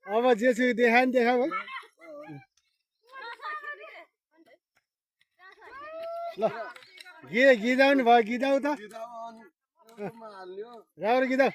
अब जे छु देखा नि देखा भाइ ल गिदाउनु भयो गिदाउ त राम्रो गिदाउ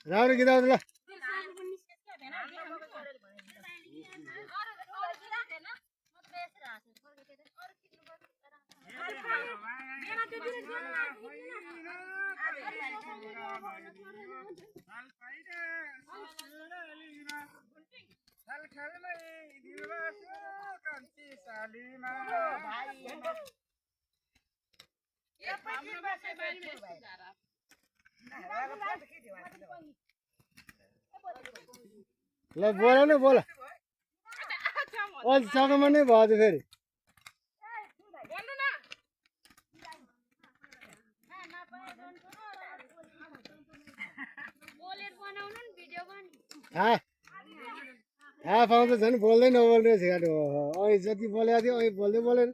राम्रो गिदाउ ल ल बोल न बोल अहिलेसम्म नै भयो त फेरि थाहा पाउँछ झन् बोल्दै नबोल्ने झिकाटो अँ जति बोलेको थियो अँ बोल्दै बोलेन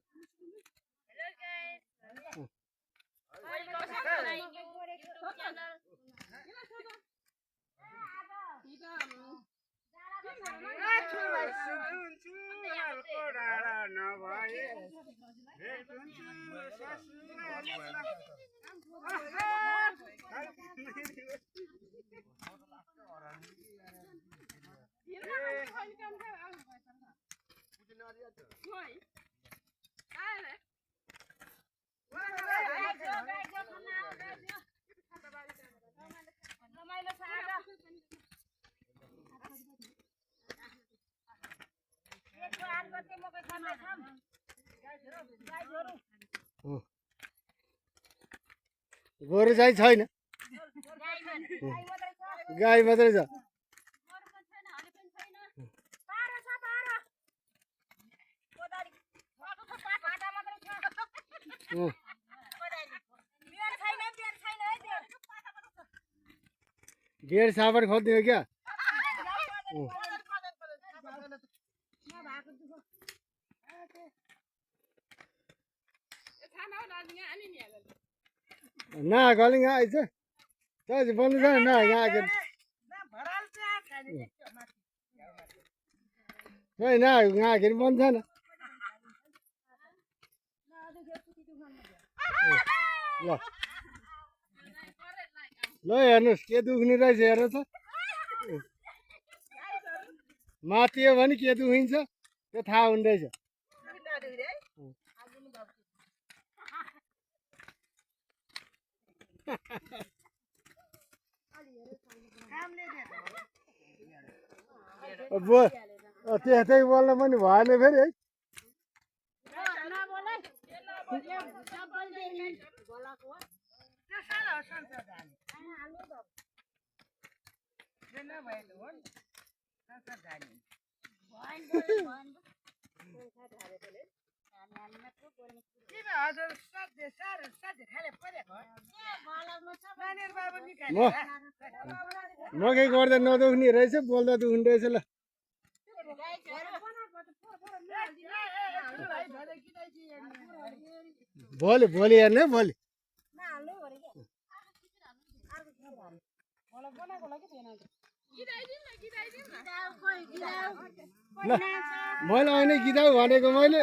गोरु चाहिँ छैन गाई मात्रै छ बेड साबन खोज्दियो क्या ना गली यहाँ आइछ त बोल्नु छैन न यहाँ आएको खै न यहाँ आखेरि बन्द छैन ल ल हेर्नुहोस् के दुख्ने रहेछ हेर्नु त मातियो भने के दुखिन्छ त्यो थाहा हुँदैछ त्यस्तै बोल्न पनि भएन फेरि है म केही गर्दा नदुख्ने रहेछ बोल्दा दुख्ने रहेछ ल भोलि भोलि हेर्ने भोलि ल मैले अहिले गिदाउ भनेको मैले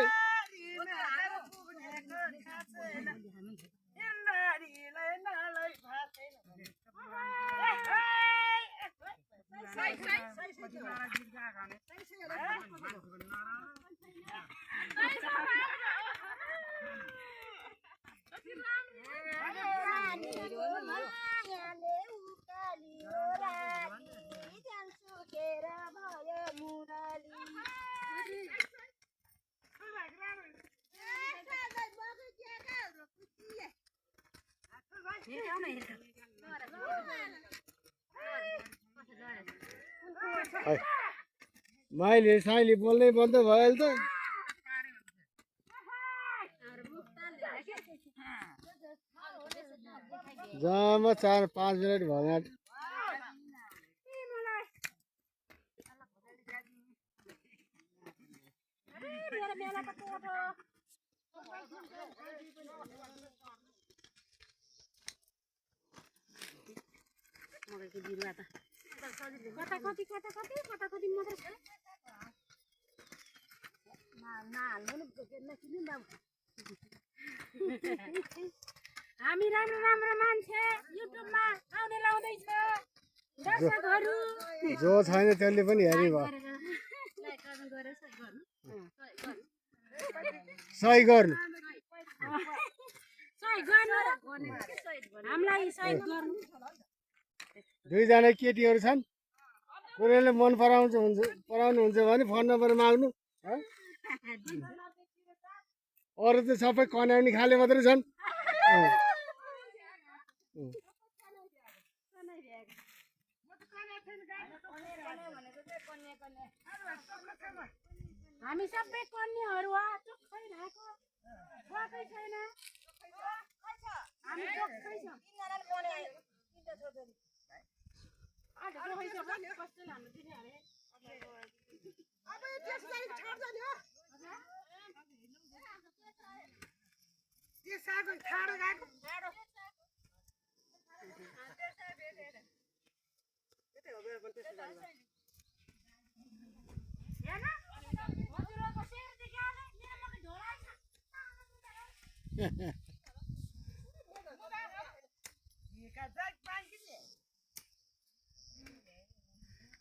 माइली साइली बोल्नै बन्द भयो अहिले त जम्मा 4-5 मिनट भयो मकैको बिरुवा त कता कति मात्र छ नहाल्नु नकिन्नु बाबु हामी राम्रो राम्रो मान्छे युट्युबमा आउने लाउँदैछ दर्शकहरू जो छैन त्यसले पनि हेर्ने भयो सही गर्नु हामीलाई सहयोग गर्नु दुईजना केटीहरू छन् कुनैले मन पराउनुहुन्छ भने फोन नम्बर माग्नु अरू त सबै कन्याउने खाले मात्रै छन् हामी सबै कन्याहरू हो चोखै भएको गएकै छैन हामी चोखै छौँ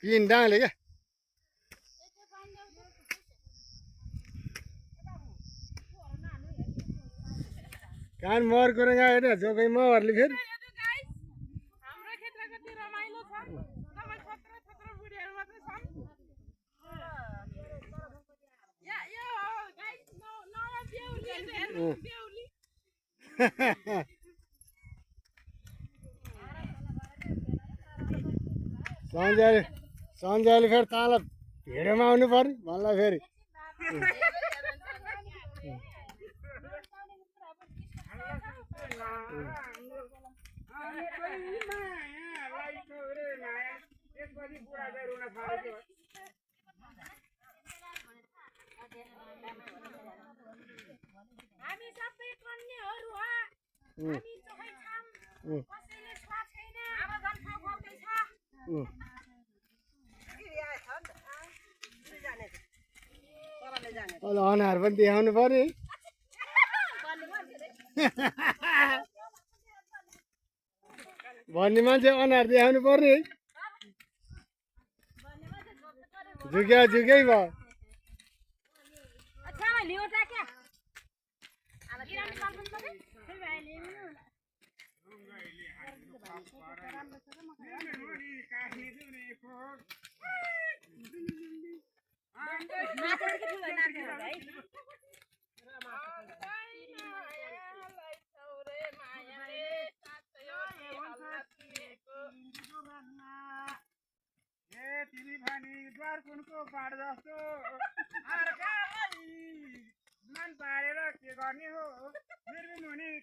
पिन डाँले क्या कान मर कुरेगा हेर जोकै महरूले फेरि हाम्रो क्षेत्र कति रमाइलो छ सबै छत्र बुढीहरू मात्रै छन् यो गाइस नयाँ बेहुली सन्जयले फेरि तँलाई भिडियोमा आउनु पर्ने भन्ला फेरि हामी सबै कन्याहरू हो हामी चोखै छौँ कसैले छुवा छैन अब झन् खाउँदै छ अहिले अनुहार पनि देखाउनु पर्यो भन्ने मान्छे अनुहार देखाउनु पर्ने झुक्या झुक्यै भयो तिमी भनी द्वारकुनको बाड जस्तो मन पारेर के गर्ने हो मुनि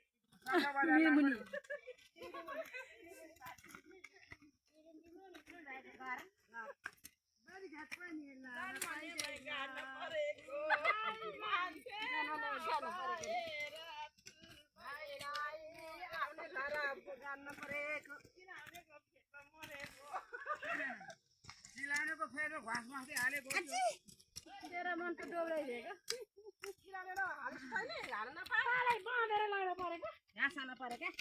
चिलानेको फेरि घाँस माथि हालेको तेरो मन त डोब्राइदिएको बाँधेर लानु परेको घाँस हाल्नु पऱ्यो क्या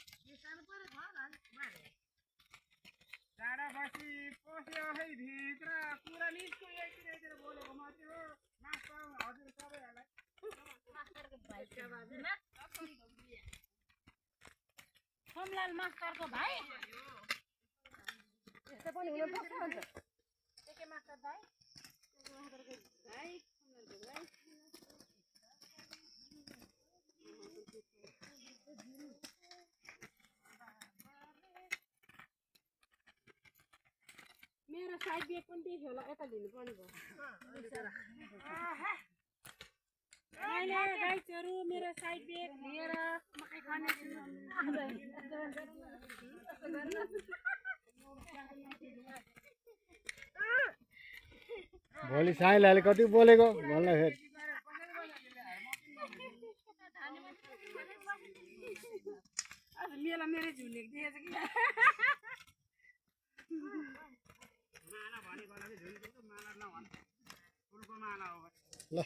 टाढा बसी पस्यो है भित्र कुरा निस्क्यो यतितिर बोलेको मात्रै हो मास्टर हजुर सबैहरूलाई सोमलाल मास्टरको भाइ यस्तो पनि हुनुपर्छ अन्त के मास्टर भाइ मेरो साइड ब्याग पनि त्यही होला यता लिनुपर्ने भयो गाइजहरू मेरो साइड ब्याग लिएर मकै खाने भोलि साइलाले कति बोलेको भन्ला फेरि मेला मेरै झुलेको दिएछ कि माला भनेको होला कि झुलको माला नभन् फुलको माला हो ल